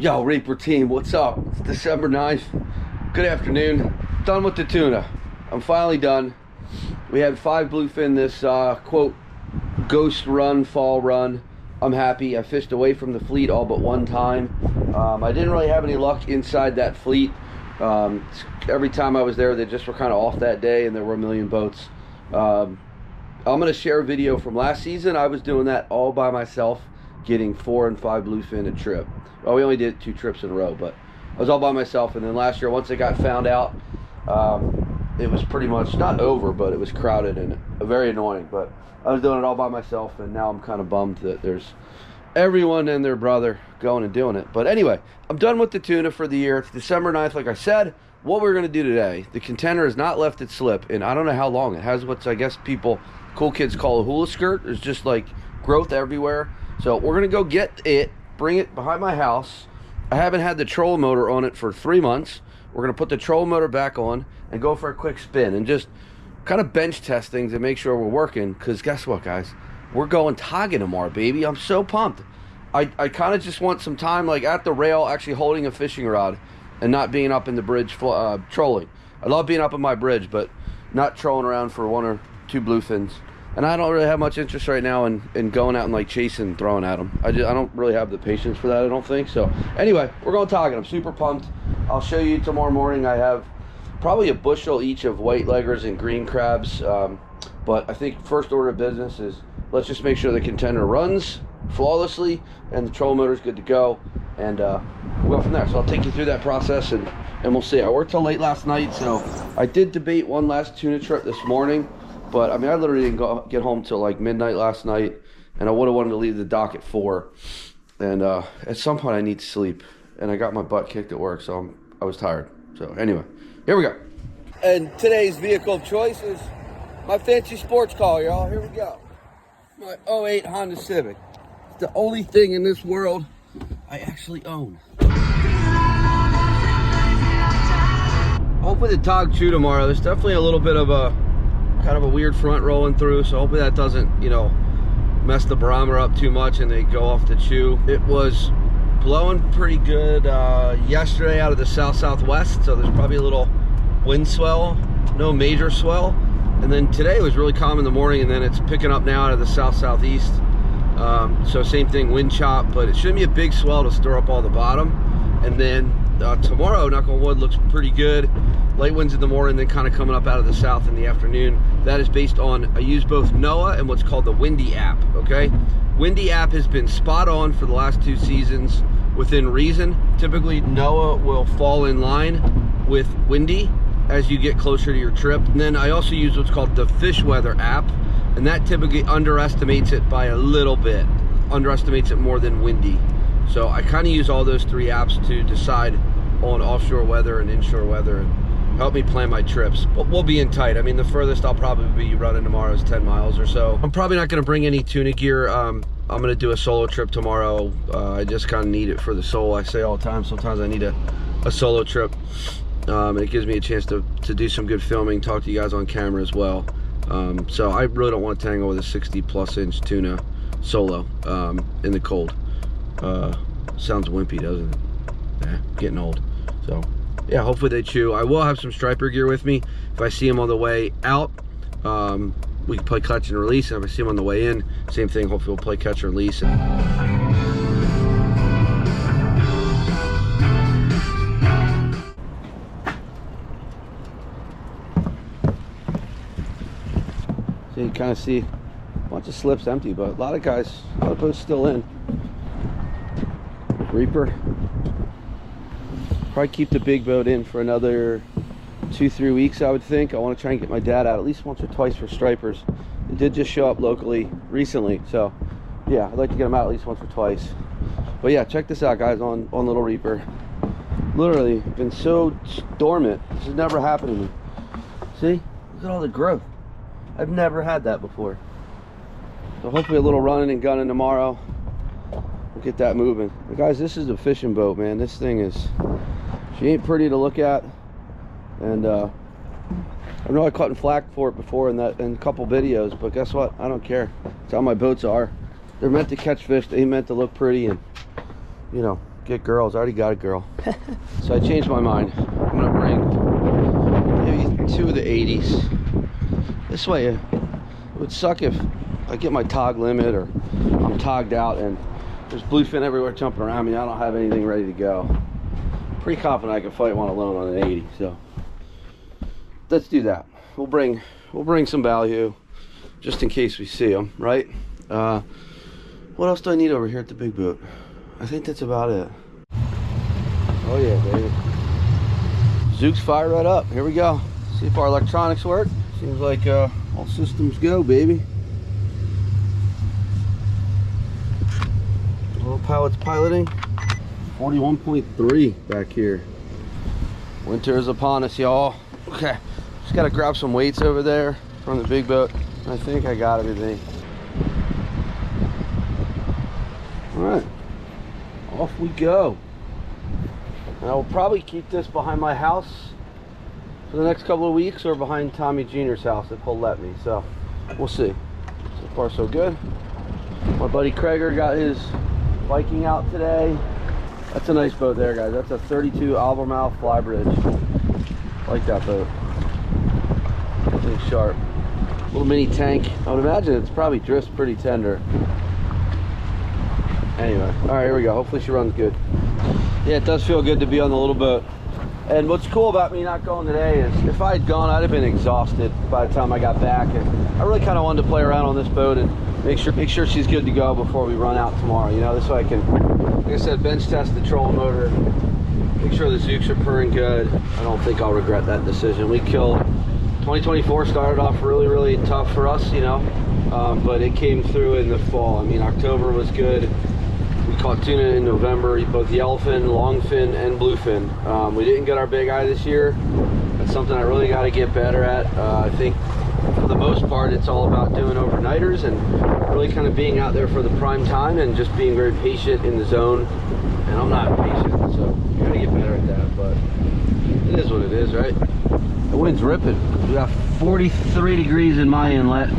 Yo, Reaper team, what's up? It's December 9th. Good afternoon. Done with the tuna. I'm finally done. We had 5 bluefin this quote ghost run, fall run. I'm happy. I fished away from the fleet all but one time. I didn't really have any luck inside that fleet. Every time I was there, they just were kind of off that day, and there were a million boats. I'm gonna share a video from last season. I was doing that all by myself, getting 4 and 5 bluefin a trip. Well, we only did 2 trips in a row, but I was all by myself. And then last year, once it got found out, it was pretty much not over, but it was crowded and very annoying. But I was doing it all by myself, and now I'm kind of bummed that there's everyone and their brother going and doing it. But anyway, I'm done with the tuna for the year. It's December 9th, like I said. What we're going to do today, the Contender has not left it slip, and I don't know how long. It has what's, I guess, cool kids call a hula skirt. There's just like growth everywhere. So we're going to go get it, bring it behind my house. I haven't had the trolling motor on it for 3 months. We're going to put the trolling motor back on and go for a quick spin and just kind of bench test things and make sure we're working. Because guess what, guys? We're going togging tomorrow, baby. I'm so pumped. I kind of just want some time like at the rail actually holding a fishing rod and not being up in the bridge trolling. I love being up on my bridge, but not trolling around for 1 or 2 bluefins. And I don't really have much interest right now in going out and like chasing and throwing at them. I don't really have the patience for that, I don't think. So anyway, we're going togging. I'm super pumped. I'll show you tomorrow morning. I have probably a bushel each of white leggers and green crabs. But I think first order of business is let's just make sure the Contender runs flawlessly and the trolling motor is good to go. And we'll go from there. So I'll take you through that process and we'll see. I worked till late last night, so I did debate one last tuna trip this morning. But I mean, I literally didn't get home till like midnight last night, and I would have wanted to leave the dock at 4. And at some point, I need to sleep, and I got my butt kicked at work, so I was tired. So anyway, here we go. And today's vehicle of choice is my fancy sports car, y'all. Here we go. My '08 Honda Civic. It's the only thing in this world I actually own. Hopefully the tog chew tomorrow. There's definitely a little bit of a kind of a weird front rolling through, so hopefully that doesn't, you know, mess the barometer up too much and they go off the chew. It was blowing pretty good yesterday out of the south-southwest, so there's probably a little wind swell, no major swell. And then today was really calm in the morning, and then it's picking up now out of the south-southeast. So same thing, wind chop, but it shouldn't be a big swell to stir up all the bottom. And then tomorrow, knock on wood, looks pretty good. Light winds in the morning, then kind of coming up out of the south in the afternoon. That is based on, I use both NOAA and what's called the Windy app, okay? Windy app has been spot on for the last 2 seasons within reason. Typically, NOAA will fall in line with Windy as you get closer to your trip. And then I also use what's called the Fish Weather app, and that typically underestimates it by a little bit. Underestimates it more than Windy. So I kind of use all those 3 apps to decide on offshore weather and inshore weather and help me plan my trips. But we'll be in tight. I mean, the furthest I'll probably be running tomorrow is 10 miles or so. I'm probably not going to bring any tuna gear. I'm going to do a solo trip tomorrow. I just kind of need it for the soul. I say all the time, sometimes I need a solo trip. And it gives me a chance to do some good filming, talk to you guys on camera as well. So I really don't want to tangle with a 60+ inch tuna solo in the cold. Sounds wimpy, doesn't it? Yeah, getting old. So yeah, hopefully they chew. I will have some striper gear with me. If I see them on the way out, we can play catch and release. And if I see them on the way in, same thing. Hopefully we'll play catch and release. So you kind of see a bunch of slips empty, but a lot of boats still in. Reaper. Probably keep the big boat in for another 2-3 weeks, I would think. I want to try and get my dad out at least once or twice for stripers. It did just show up locally recently, so yeah, I'd like to get him out at least once or twice. But yeah, check this out, guys, on Little Reaper. Literally been so dormant. This has never happened to me. See? Look at all the growth. I've never had that before. So hopefully a little running and gunning tomorrow. We'll get that moving. But guys, this is a fishing boat, man. This thing is, she ain't pretty to look at. And I know I caught in flack for it before in a couple videos, but guess what? I don't care. It's how my boats are. They're meant to catch fish. They ain't meant to look pretty. And you know, get girls. I already got a girl. So I changed my mind. I'm gonna bring maybe 2 of the 80s. This way, it would suck if I get my tog limit or I'm togged out and there's bluefin everywhere jumping around me. I don't have anything ready to go. Pretty confident I can fight one alone on an 80. So let's do that. We'll bring some value just in case we see them, right? What else do I need over here at the big boat? I think that's about it. Oh yeah, baby. Zook's fired right up. Here we go. See if our electronics work. Seems like all systems go, baby. Autopilot's piloting. 41.3 back here. Winter is upon us, y'all. Okay, just gotta grab some weights over there from the big boat. I think I got everything. All right, off we go. And I will probably keep this behind my house for the next couple of weeks or behind Tommy Jr.'s house if he'll let me. So we'll see. So far so good. My buddy Krager got his Viking out today. That's a nice boat there, guys. That's a 32 Albemarle Flybridge. I like that boat. Everything's sharp. Little mini tank. I would imagine it's probably drifts pretty tender. Anyway, all right, here we go. Hopefully she runs good. Yeah, it does feel good to be on the little boat. And what's cool about me not going today is if I had gone, I'd have been exhausted by the time I got back. And I really kind of wanted to play around on this boat and make sure she's good to go before we run out tomorrow. You know, this way I can, like I said, bench test the trolling motor, make sure the Zooks are purring good. I don't think I'll regret that decision. We killed 2024 started off really tough for us, you know, but it came through in the fall. I mean, October was good. We caught tuna in November, both yellowfin, longfin, and bluefin. We didn't get our big eye this year. That's something I really got to get better at. I think for the most part, it's all about doing overnighters and really kind of being out there for the prime time and just being very patient in the zone. And I'm not patient, so you got to get better at that. But it is what it is, right? The wind's ripping. We got 43 degrees in my inlet.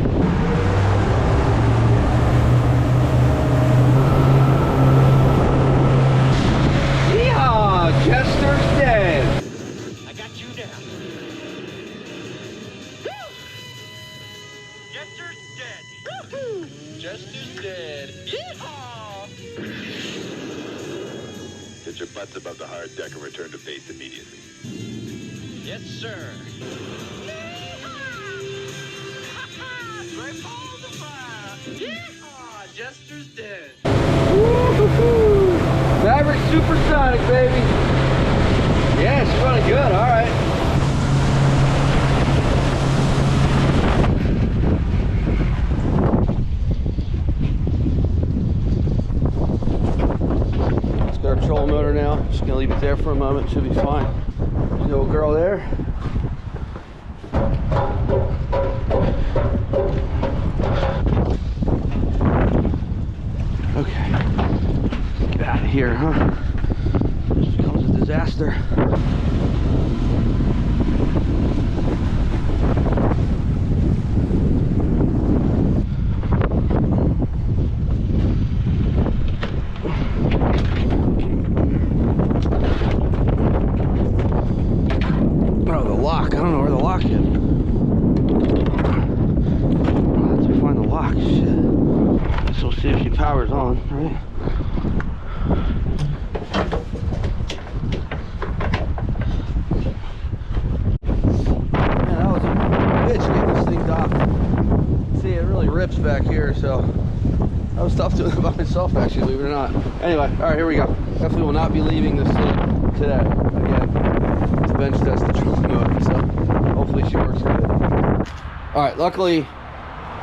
Chester's dead. I got you down. Woo! Chester's dead. Woo-hoo! Chester's dead. Yeehaw! Get your butts above the hard deck and return to base immediately. Yes, sir. Great balls of fire. Yeehaw! Chester's dead. Woo-hoo-hoo. Maverick Supersonic, baby. Yeah, it's running good. All right. Let's get our trolling motor now. Just gonna leave it there for a moment. Should be fine. There's the old girl there. Okay. Get out of here, huh? This becomes a disaster. Oh, the lock. I don't know where the lock is. I'll have to find the lock. Shit. Guess we'll see if she powers on, right? Rips back here, so I was tough doing it by myself, actually, believe it or not. Anyway, all right, here we go. Definitely will not be leaving this slip today. Again, to bench test the trolling motor, so hopefully she works good. All right, luckily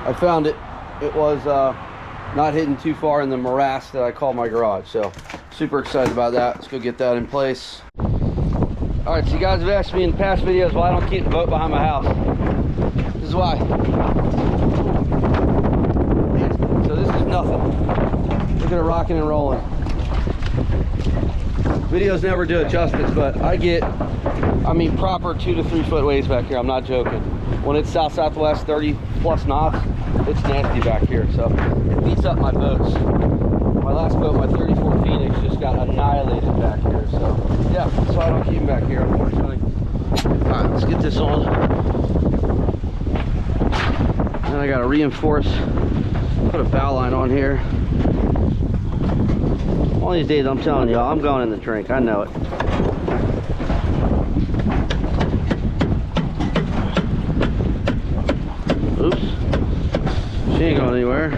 I found it. It was not hidden too far in the morass that I call my garage, so super excited about that. Let's go get that in place. All right, so you guys have asked me in past videos why I don't keep the boat behind my house. This is why. So this is nothing. Look at it rocking and rolling. Videos never do it justice, but I get, I mean, proper 2 to 3 foot waves back here. I'm not joking. When it's south-southwest 30 plus knots, it's nasty back here. So it beats up my boats. My last boat, my 34 Phoenix, just just got annihilated back here. So yeah, so I don't keep him back here, unfortunately. All right, let's get this on. Then I gotta reinforce, put a bow line on here. All these days, I'm telling y'all, I'm going in the drink. I know it. Oops. She ain't going anywhere.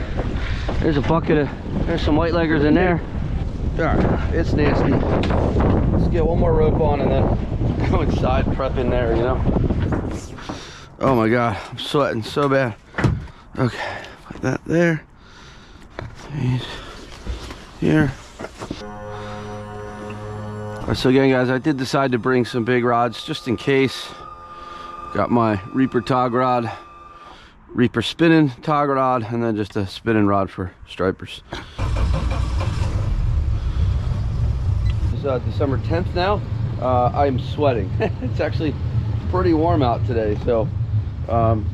There's a bucket of, there's some white leggers in there. Alright, it's nasty. Let's get one more rope on and then go inside, prep in there, you know. Oh my god, I'm sweating so bad. Okay, put that there. These here. Alright, so again guys, I did decide to bring some big rods just in case. Got my Reaper tog rod, Reaper spinning tog rod, and then just a spinning rod for stripers. It's December 10th now. I'm sweating. It's actually pretty warm out today, so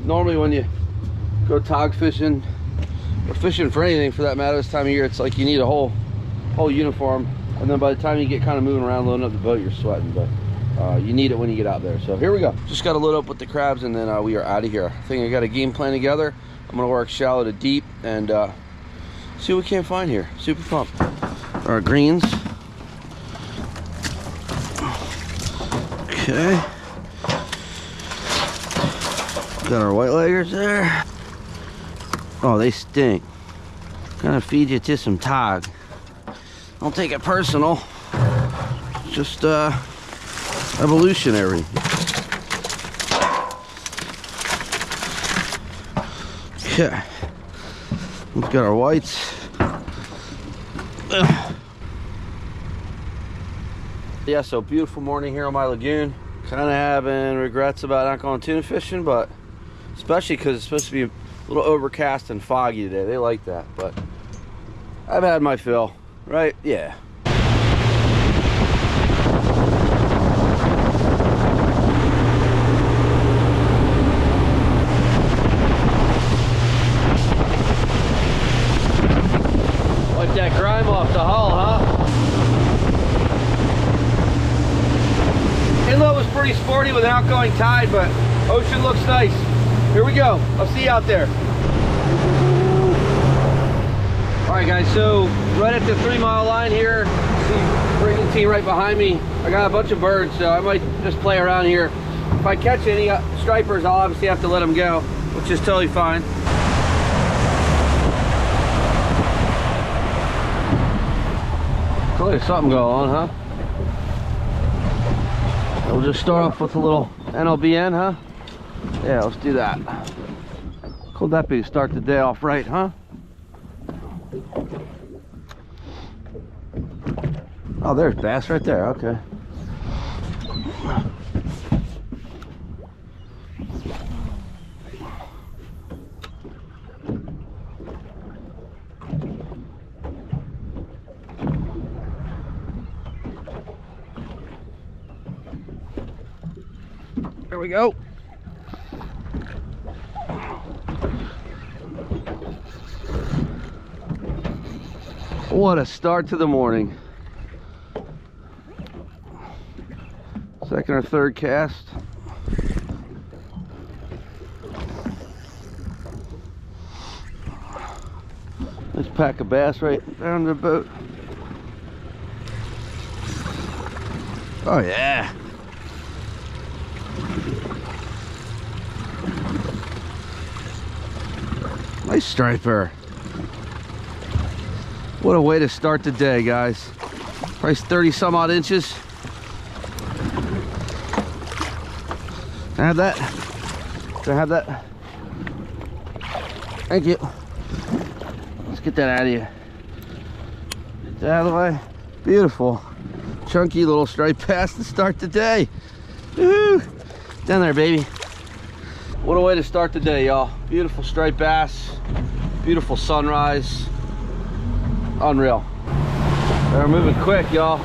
normally when you go tog fishing or fishing for anything for that matter this time of year, it's like you need a whole uniform, and then by the time you get kind of moving around loading up the boat, you're sweating, but you need it when you get out there. So here we go, just got to load up with the crabs and then we are out of here. I think I got a game plan together. I'm gonna work shallow to deep and see what we can find here. Super pumped. Our greens. Okay, got our white leggers there. Oh, they stink. Gonna feed you to some tog. Don't take it personal. It's just evolutionary. Okay, we've got our whites. Yeah, so beautiful morning here on my lagoon. Kind of having regrets about not going tuna fishing, but especially because it's supposed to be a little overcast and foggy today. They like that, but I've had my fill, right? Yeah. Wipe that grime off the hull, huh? Inlet was pretty sporty with an outgoing tide, but ocean looks nice. Here we go. I'll see you out there. All right, guys, so right at the 3 mile line here, see rigging team right behind me. I got a bunch of birds, so I might just play around here. If I catch any stripers, I'll obviously have to let them go, which is totally fine. So there's something going on, huh? We'll just start off with a little NLBN, huh? Yeah, let's do that. Could that be to start the day off right, huh? Oh, there's bass right there, okay. There we go. What a start to the morning. Second or third cast. Nice pack of bass right down the boat. Oh yeah. Nice striper. What a way to start the day, guys. Probably 30 some odd inches. Can I have that? Can I have that? Thank you. Let's get that out of you. Get that out of the way. Beautiful. Chunky little striped bass to start the day. Woohoo! Down there, baby. What a way to start the day, y'all. Beautiful striped bass. Beautiful sunrise. Unreal. They're moving quick, y'all.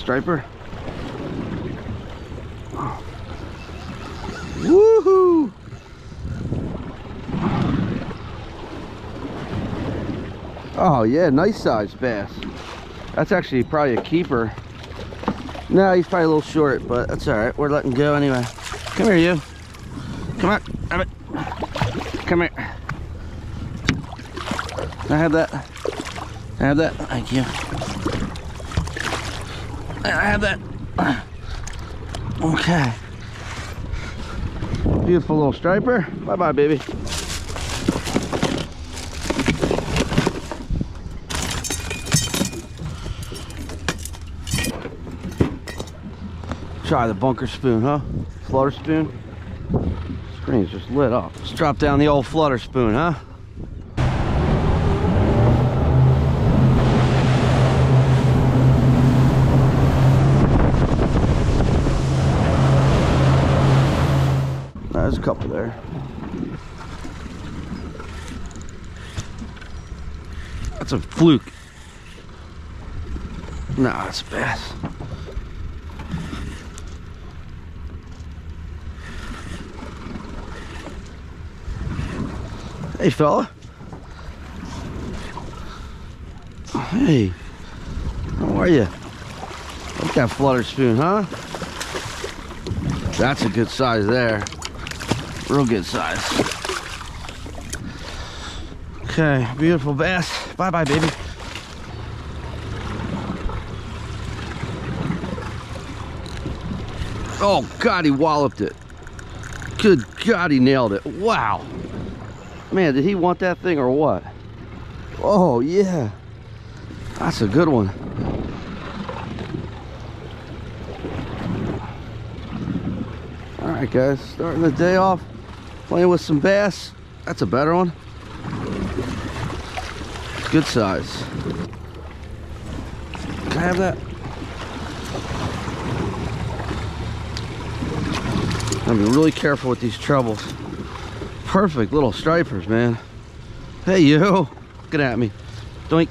striper. Woohoo! Oh yeah, nice sized bass. That's actually probably a keeper. No, he's probably a little short, but that's all right. We're letting go anyway. Come here, you. Come on, have it. Come here. I have that. I have that. Thank you. I have that. Okay. Beautiful little striper. Bye-bye, baby. Try the bunker spoon, huh? Flutter spoon. Screen's just lit up. Let's drop down the old flutter spoon, huh? There's a couple there. That's a fluke. Nah, that's a bass. Hey, fella. Hey, how are you? Look at that flutter spoon, huh? That's a good size there. Real good size. Okay, beautiful bass. Bye-bye, baby. Oh, God, he walloped it. Good God, he nailed it. Wow. Man, did he want that thing or what? Oh, yeah. That's a good one. All right, guys, starting the day off playing with some bass. That's a better one. Good size. Can I have that? I'm being really careful with these trebles. Perfect little stripers, man. Hey, you. Looking at me. Doink.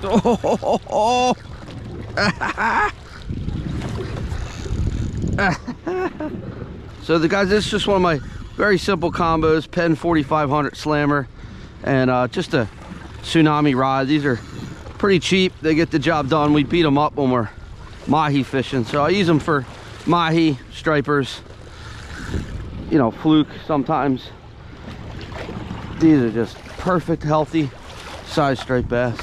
Oh. So the guys, this is just one of my very simple combos. Penn 4500 slammer and just a tsunami rod. These are pretty cheap. They get the job done. We beat them up when we're mahi fishing, so I use them for mahi, stripers, you know, fluke sometimes. These are just perfect, healthy size striped bass.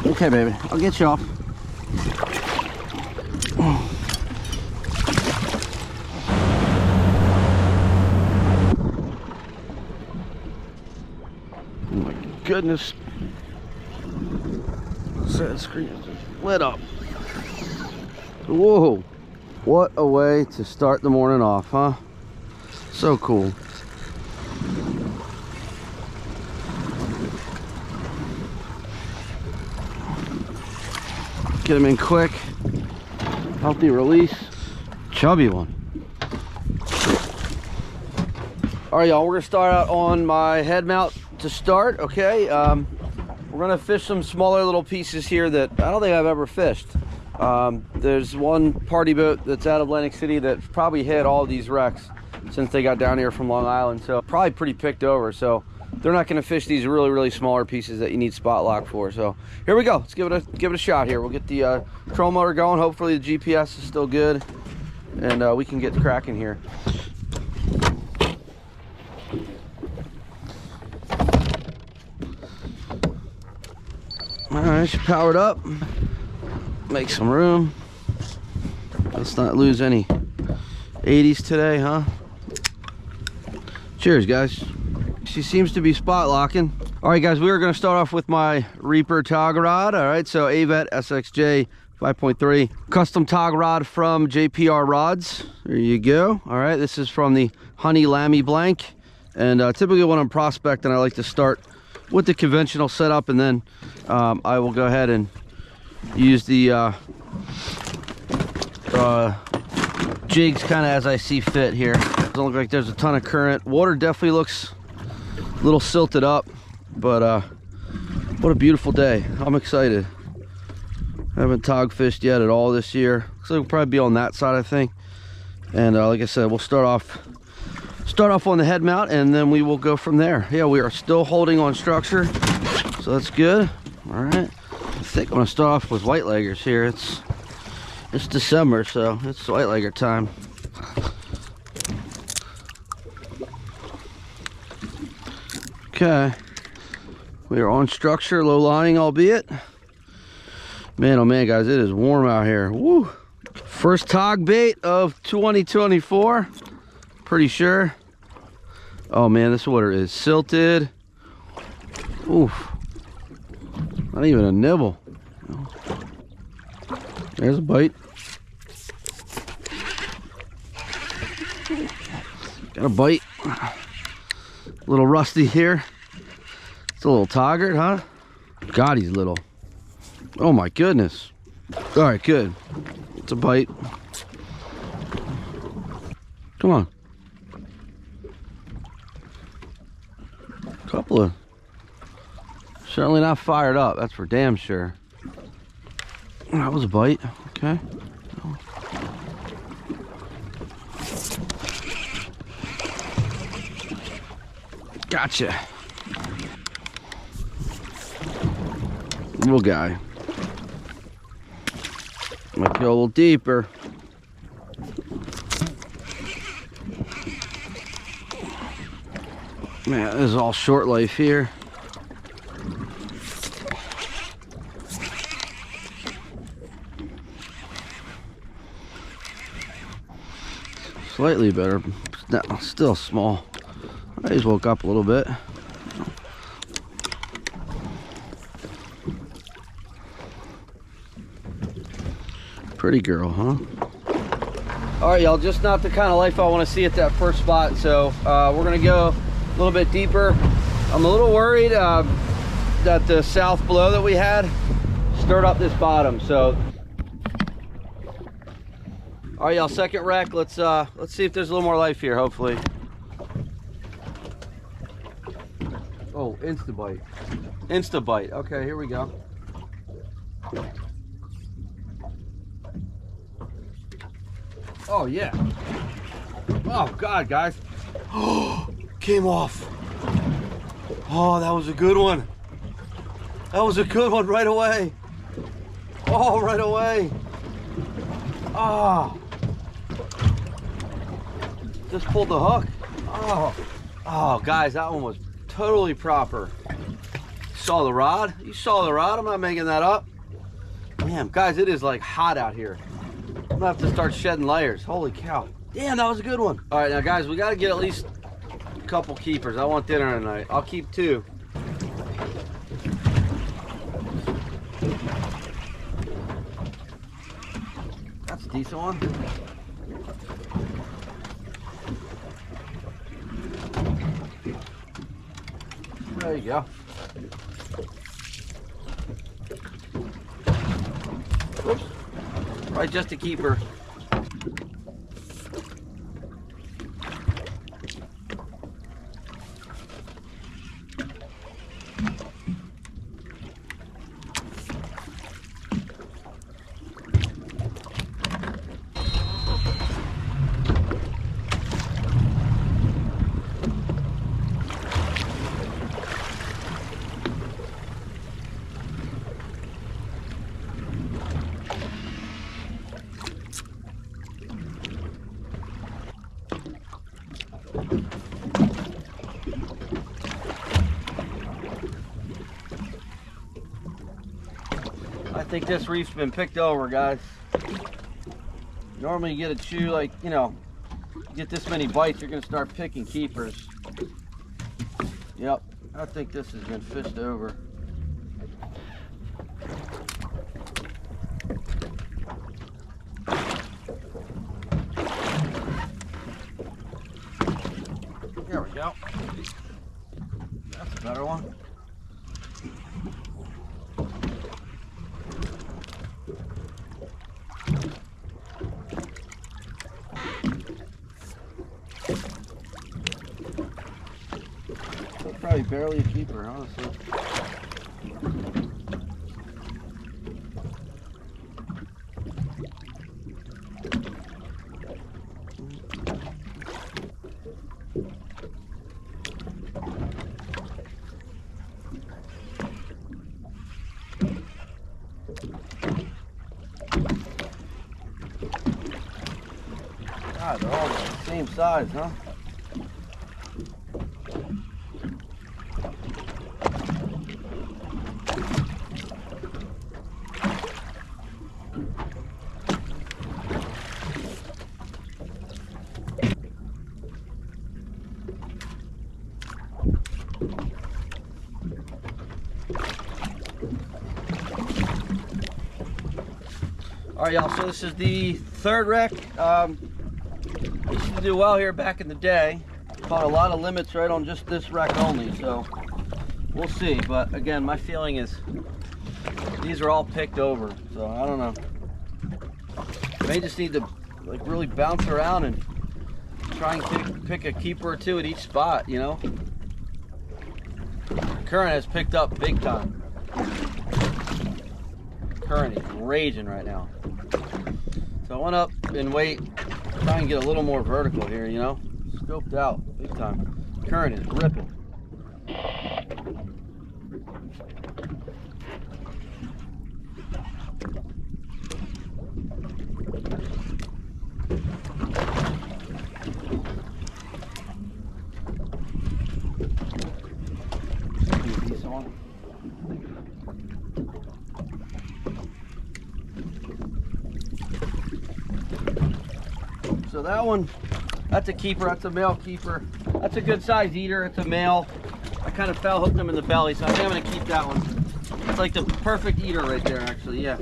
Okay, baby, I'll get you off. Oh my goodness. That screen is just lit up. Whoa, what a way to start the morning off, huh? So cool. Get them in quick. Healthy release. Chubby one. All right, y'all, we're gonna start out on my head mount to start, okay? We're gonna fish some smaller little pieces here that I don't think I've ever fished. There's one party boat that's out of Atlantic City that probably hit all these wrecks since they got down here from Long Island, so probably pretty picked over. So they're not gonna fish these really smaller pieces that you need spot lock for. So here we go. Let's give it a shot here. We'll get the troll motor going. Hopefully the GPS is still good, and we can get cracking here. All right, she powered up. Make some room. Let's not lose any 80s today, huh? Cheers, guys. She seems to be spot locking. All right, guys, we are going to start off with my Reaper tog rod. All right, so AVET SXJ 5.3 custom tog rod from JPR Rods. There you go. All right, this is from the Honey Lammy blank. And typically when I'm prospecting, I like to start with the conventional setup, and then I will go ahead and use the jigs kind of as I see fit here. Doesn't look like there's a ton of current. Water definitely looks A little silted up, but what a beautiful day. I'm excited. I haven't tog fished yet at all this year. Looks like we'll probably be on that side, I think. And like I said, we'll start off on the head mount, and then we will go from there. Yeah, we are still holding on structure, so that's good. All right, I think I'm gonna start off with white leggers here. It's December, so it's white legger time. Okay, we are on structure, low lining albeit. Man, oh man, guys, it is warm out here. Woo! First tog bait of 2024, pretty sure. Oh man, this water is silted. Oof, not even a nibble. There's a bite. Got a bite. A little rusty here. It's a little toggart, huh? God, he's little. Oh my goodness. All right, good. It's a bite. Come on. Couple of. Certainly not fired up, that's for damn sure. That was a bite. Okay. Gotcha. Little guy. Might go a little deeper. Man, this is all short life here. Slightly better, no, still small. I just woke up a little bit. Pretty girl, huh? All right, y'all, just not the kind of life I want to see at that first spot, so we're gonna go a little bit deeper. I'm a little worried that the south blow that we had stirred up this bottom, so. All right, y'all, second wreck. Let's see if there's a little more life here, hopefully. Oh, insta bite. Insta bite. Okay, here we go. Oh yeah. Oh God, guys. Oh, came off. Oh, that was a good one. That was a good one right away. Oh, right away. Oh. Just pulled the hook. Oh. Oh, guys, that one was totally proper. Saw the rod? You saw the rod? I'm not making that up. Damn, guys, it is like hot out here. I'm gonna have to start shedding layers. Holy cow. Damn, that was a good one. All right, now guys, we gotta get at least a couple keepers. I want dinner tonight. I'll keep 2. That's a decent one. There you go. Oops. Right, just a keeper. I think this reef's been picked over, guys. Normally you get a chew, like, you know, you get this many bites, you're gonna start picking keepers. Yep, I think this has been fished over. There we go. That's a better one. barely a keeper, honestly. God, they're all the same size, huh? All right, y'all, so this is the third wreck. We used to do well here back in the day. Caught a lot of limits right on just this wreck only, so we'll see. But again, my feeling is these are all picked over, so I don't know. May just need to like really bounce around and try and pick a keeper or two at each spot, you know? Current has picked up big time. Current is raging right now. So I went up and try and get a little more vertical here, you know? Scoped out big time. Current is ripping. Decent one. So that one, that's a keeper, that's a male keeper. That's a good size eater, it's a male. I kind of foul hooked him in the belly, so I think I'm gonna keep that one. It's like the perfect eater right there, actually, yeah.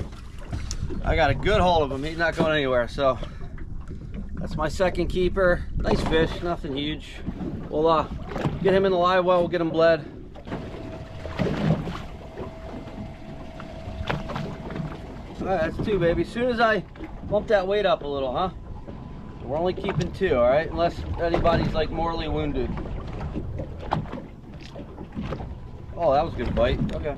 I got a good hold of him, he's not going anywhere, so. That's my second keeper. Nice fish, nothing huge. We'll get him in the live well, we'll get him bled. All right, that's two, baby. As soon as I bump that weight up a little, huh? We're only keeping two, all right? Unless anybody's like mortally wounded. Oh, that was a good bite. Okay.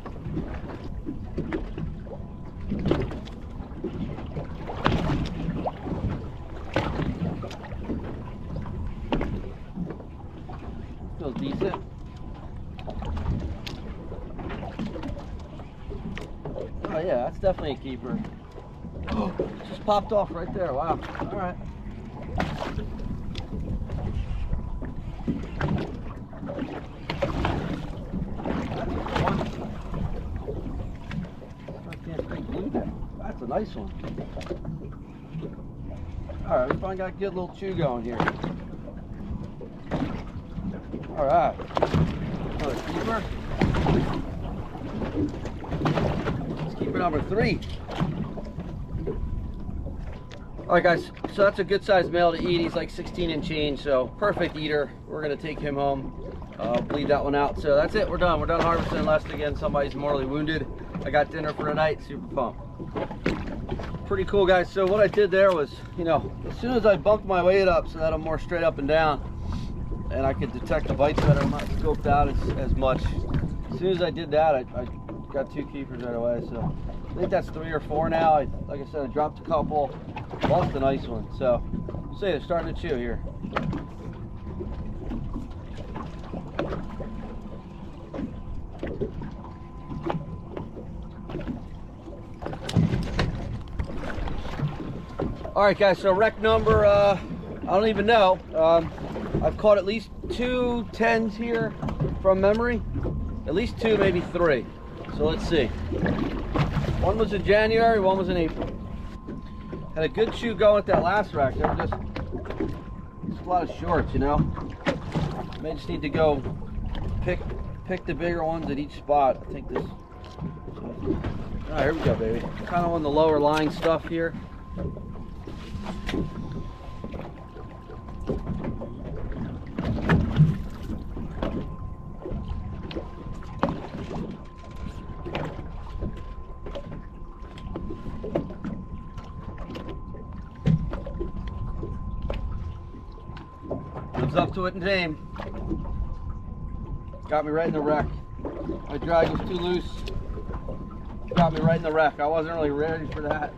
Feels decent. Oh yeah, that's definitely a keeper. Oh, just popped off right there. Wow. All right. That's a nice one. All right, we finally got a good little chew going here. All right, another keeper. It's keeper number 3. All right, guys, so that's a good sized male to eat. He's like 16 and change, so perfect eater. We're gonna take him home, bleed that one out. So that's it, we're done. We're done harvesting unless, again, somebody's mortally wounded. I got dinner for tonight, super pumped. Pretty cool, guys. So what I did there was, you know, as soon as I bumped my weight up so that I'm more straight up and down and I could detect the bites better, I'm not scoped out as much. As soon as I did that, I got 2 keepers right away. So I think that's 3 or 4 now. Like I said, I dropped a couple, lost a nice one. So see, they're starting to chew here. All right, guys, so wreck number, I don't even know. I've caught at least 2 10s here from memory. At least 2, maybe 3. So let's see. One was in January, one was in April. Had a good chew going with that last wreck. They were just a lot of shorts, you know. May just need to go pick the bigger ones at each spot. I think this. All right, here we go, baby. Kind of on the lower lying stuff here. Lives up to it in name. Got me right in the wreck. My drag was too loose. Got me right in the wreck. I wasn't really ready for that.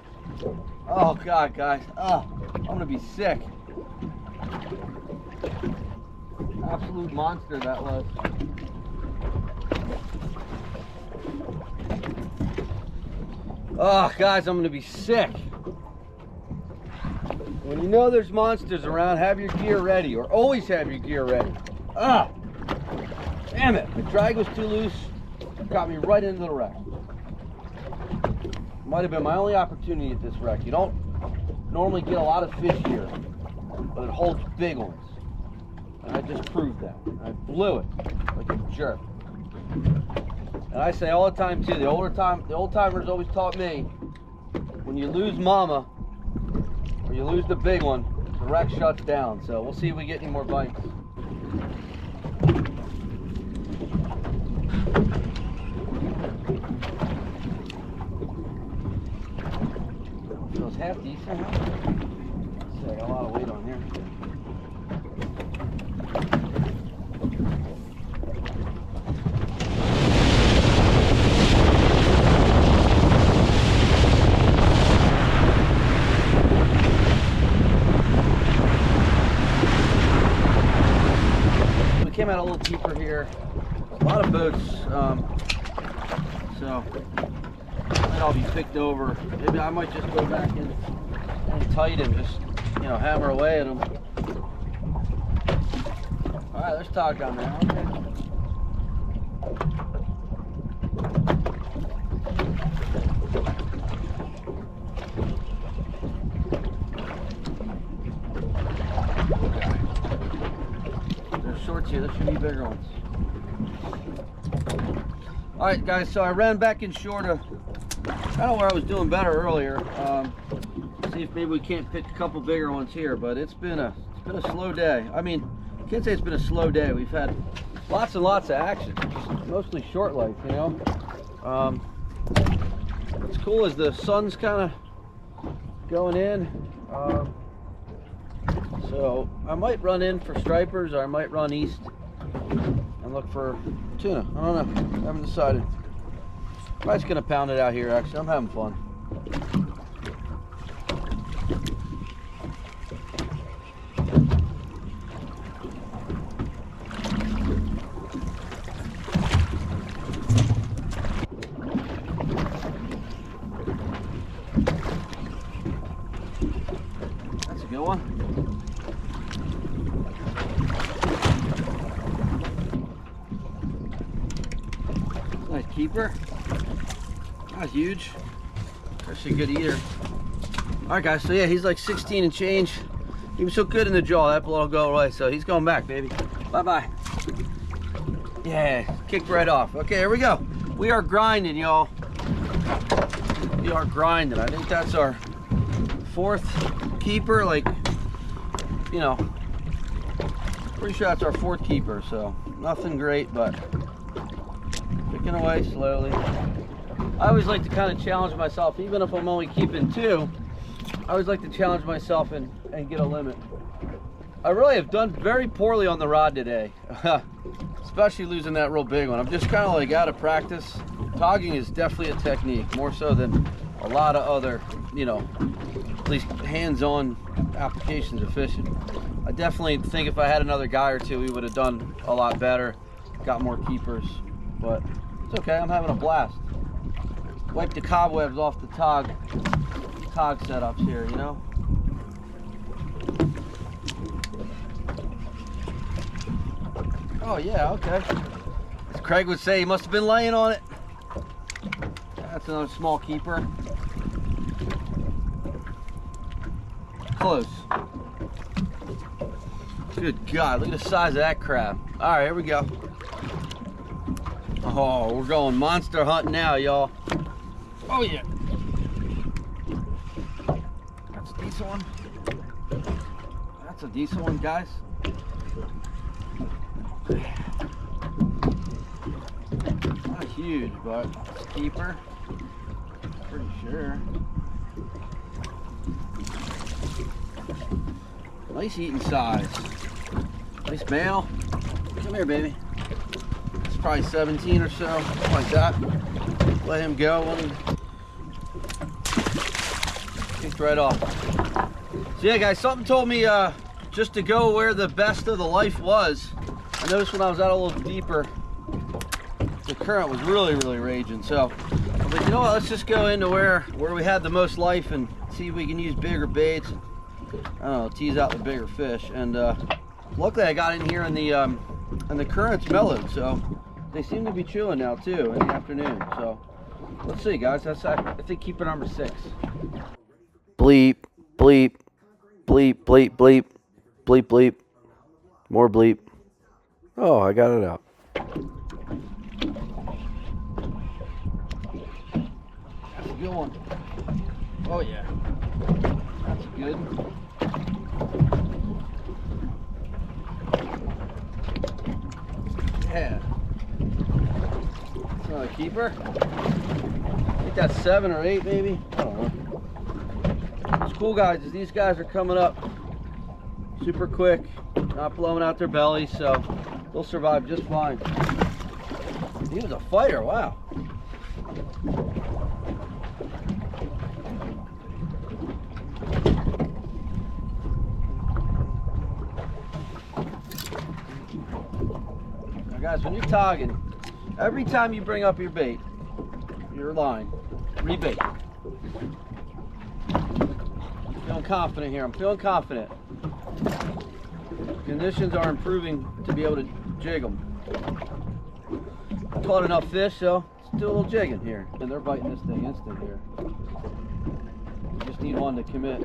Oh God, guys. Oh, I'm gonna be sick. Absolute monster that was. Oh, guys, I'm gonna be sick. When you know there's monsters around, have your gear ready, or always have your gear ready. Ah, damn it, the drag was too loose, got me right into the wreck. Might have been my only opportunity at this wreck. You don't normally get a lot of fish here, but it holds big ones. And I just proved that. I blew it like a jerk. And I say all the time too, the old timers always taught me, when you lose mama, or you lose the big one, the wreck shuts down. So we'll see if we get any more bites. Feels half decent, huh? I got a lot of weight on here. Came out a little deeper here. A lot of boats, so might all be picked over. Maybe I might just go back in and tight and just, you know, hammer away at them. All right, there's Tog down there. Okay. Shorts here, there should be bigger ones. All right, guys, so I ran back in shore to kind of where I was doing better earlier. See if maybe we can't pick a couple bigger ones here, but it's been a slow day. I mean, I can't say it's been a slow day. We've had lots and lots of action, mostly short life, you know. What's cool is the sun's kind of going in. So I might run in for stripers, or I might run east and look for tuna. I don't know. I haven't decided. I'm just gonna pound it out here. Actually, I'm having fun. That's a good one. Nice keeper. Not huge. Actually a good eater. Alright guys, so yeah, he's like 16 and change. He was so good in the jaw, that blow will go away. So he's going back, baby. Bye-bye. Yeah, kicked right off. Okay, here we go. We are grinding, y'all. We are grinding. I think that's our 4th keeper. Like, you know, pretty sure that's our 4th keeper. So nothing great, but picking away slowly. I always like to kind of challenge myself, even if I'm only keeping 2. I always like to challenge myself and get a limit. I really have done very poorly on the rod today, especially losing that real big one. I'm just kind of like out of practice. Togging is definitely a technique, more so than a lot of other, you know, at least hands-on applications of fishing. I definitely think if I had another guy or 2, we would have done a lot better, got more keepers. But it's okay, I'm having a blast. Wipe the cobwebs off the Tog setups here, you know? Oh yeah, okay. As Craig would say, he must have been laying on it. That's another small keeper. Close. Good God, look at the size of that crab. All right, here we go. Oh, we're going monster hunting now, y'all. Oh yeah. That's a decent one. That's a decent one, guys. Not huge, but it's a keeper. Pretty sure. Nice eating size. Nice male. Come here, baby. probably 17 or so, something like that. Let him go. Kicked right off. So yeah, guys, something told me just to go where the best of the life was. I noticed when I was out a little deeper, the current was really raging. So I was like, you know what, let's just go into where we had the most life and see if we can use bigger baits. I don't know, tease out the bigger fish. And luckily I got in here and the current's mellowed, so they seem to be chilling now too in the afternoon. So let's see, guys. That's, I think, keeper number 6. Bleep, bleep, bleep, bleep, bleep, bleep, bleep, more bleep. Oh, I got it out. That's a good one. Oh yeah, that's good. Yeah. That's another keeper. I think that's 7 or 8 maybe. I don't know. What's cool, guys, is these guys are coming up super quick, not blowing out their bellies, so they'll survive just fine. He was a fighter, wow. Now guys, when you're togging, every time you bring up your bait, your line, rebait. Feeling confident here. I'm feeling confident. Conditions are improving to be able to jig them. Caught enough fish, so let's do a little jigging here. And they're biting this thing instant here. We just need one to commit.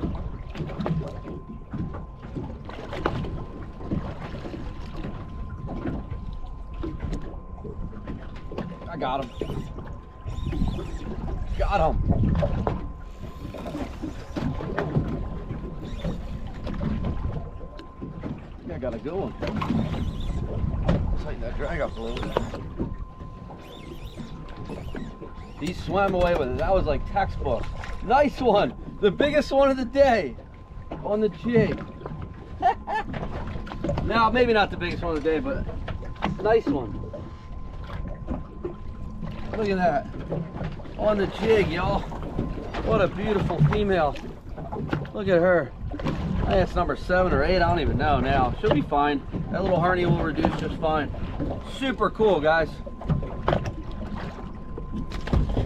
I got him. Got him. I got a good one. Tighten that drag up a little bit. He swam away with it. That was like textbook. Nice one. The biggest one of the day on the jig. Now, maybe not the biggest one of the day, but nice one. Look at that. On the jig, y'all. What a beautiful female. Look at her. I think it's number 7 or 8. I don't even know now. She'll be fine. That little hernia will reduce just fine. Super cool, guys.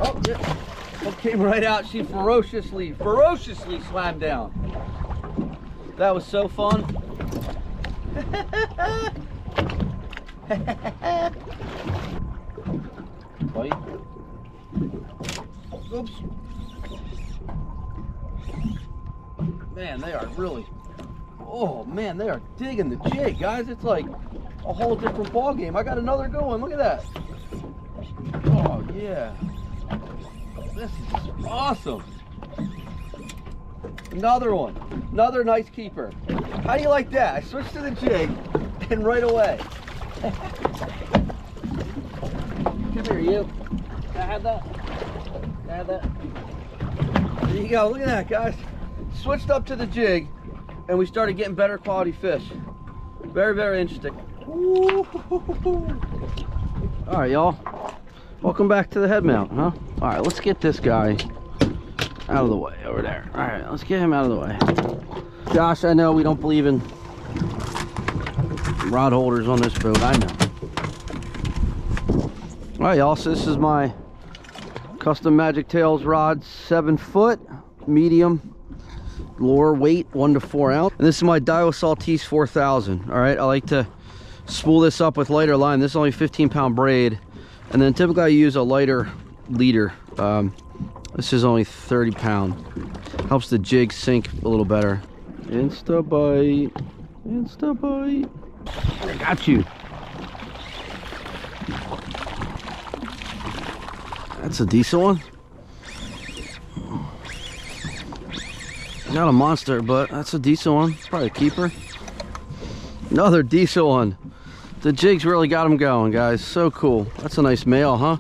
Oh, yeah. It came right out. She ferociously slammed down. That was so fun. Bite. Oops. Man, they are really, oh man, they are digging the jig, guys. It's like a whole different ball game. I got another going. Look at that. Oh yeah, this is awesome. Another one, another nice keeper. How do you like that? I switched to the jig and right away. Come here, you. Can I have that? Can I have that? There you go. Look at that, guys. Switched up to the jig and we started getting better quality fish. Very interesting. All right, y'all, welcome back to the head mount, huh? All right, let's get this guy out of the way over there. All right, let's get him out of the way. Josh, I know we don't believe in rod holders on this boat, I know. All right, y'all, so this is my custom Magic Tails rod, 7 foot, medium lure weight, 1 to 4 ounce. And this is my Daiwa Saltese 4000. All right, I like to spool this up with lighter line. This is only 15-pound braid, and then typically I use a lighter leader. This is only 30-pound. Helps the jig sink a little better. Insta bite, insta bite. I got you. That's a decent one. Not a monster, but that's a decent one. Probably a keeper. Another decent one. The jigs really got him going, guys. So cool. That's a nice male, huh?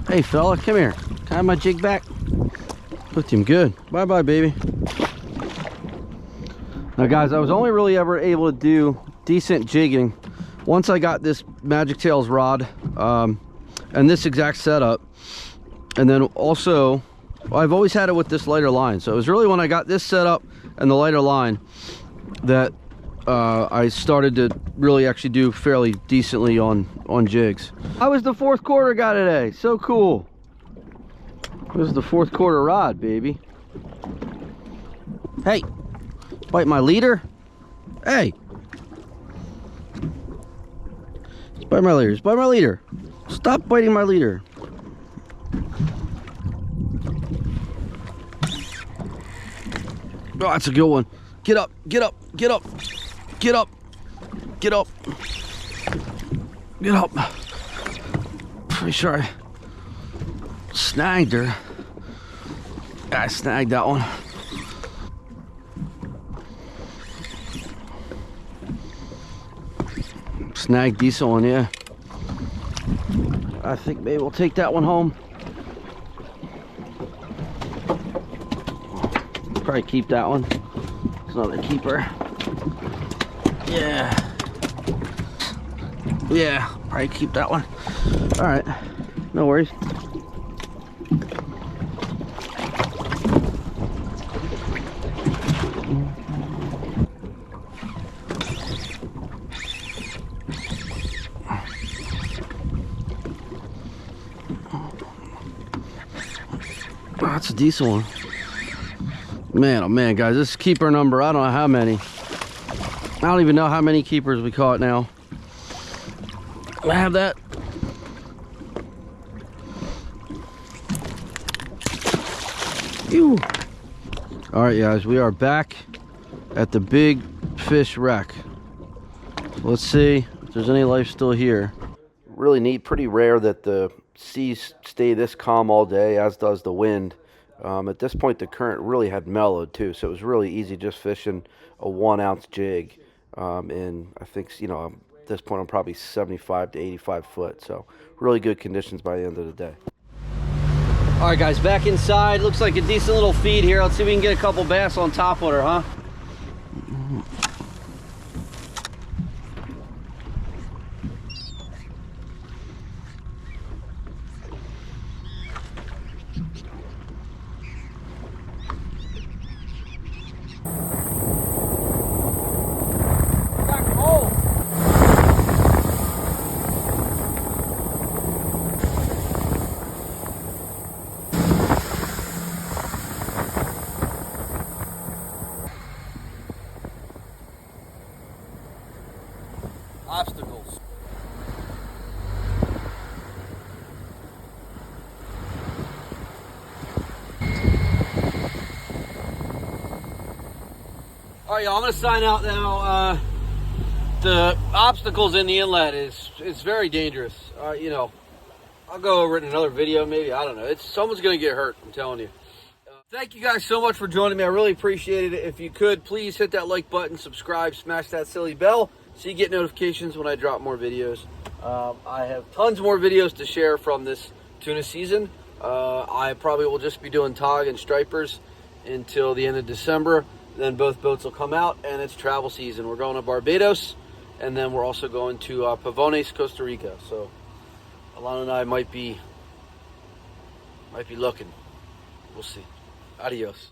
Hey, fella, come here. Can I have my jig back? Hooked him good. Bye-bye, baby. Now, guys, I was only really ever able to do decent jigging once I got this Magic Tails rod and this exact setup, and then also I've always had it with this lighter line, so it was really when I got this setup and the lighter line that I started to really actually do fairly decently on jigs. How was the fourth quarter guy today? So cool. This is the fourth quarter rod, baby. Hey, bite my leader. Hey, bite my leader. Bite my leader. Stop biting my leader. Oh, that's a good one. Get up, get up, get up, get up, get up, get up. Pretty sure I snagged her. I snagged that one. Snagged decent one, yeah. I think maybe we'll take that one home. Probably keep that one. It's another keeper. Yeah. Yeah, probably keep that one. All right, no worries. Oh, that's a decent one. Man, oh man, guys, this keeper number, I don't know how many. I don't even know how many keepers we caught now. I have that. Ew. All right, guys, we are back at the big fish wreck. Let's see if there's any life still here. Really neat, pretty rare that the seas stay this calm all day, as does the wind. At this point, the current really had mellowed too, so it was really easy just fishing a 1 ounce jig. And I think, you know, at this point I'm probably 75 to 85 foot, so really good conditions by the end of the day. All right, guys, back inside. Looks like a decent little feed here. Let's see if we can get a couple bass on top with her, huh? Obstacles. All right, y'all, I'm gonna sign out now. The obstacles in the inlet is very dangerous. You know, I'll go over it in another video, maybe. I don't know. Someone's gonna get hurt, I'm telling you. Thank you guys so much for joining me. I really appreciate it. If you could, please hit that like button, subscribe, smash that silly bell so you get notifications when I drop more videos. I have tons more videos to share from this tuna season. I probably will just be doing tog and stripers until the end of December. Then both boats will come out and it's travel season. We're going to Barbados, and then we're also going to Pavones, Costa Rica. So Alana and I might be looking. We'll see. Adios.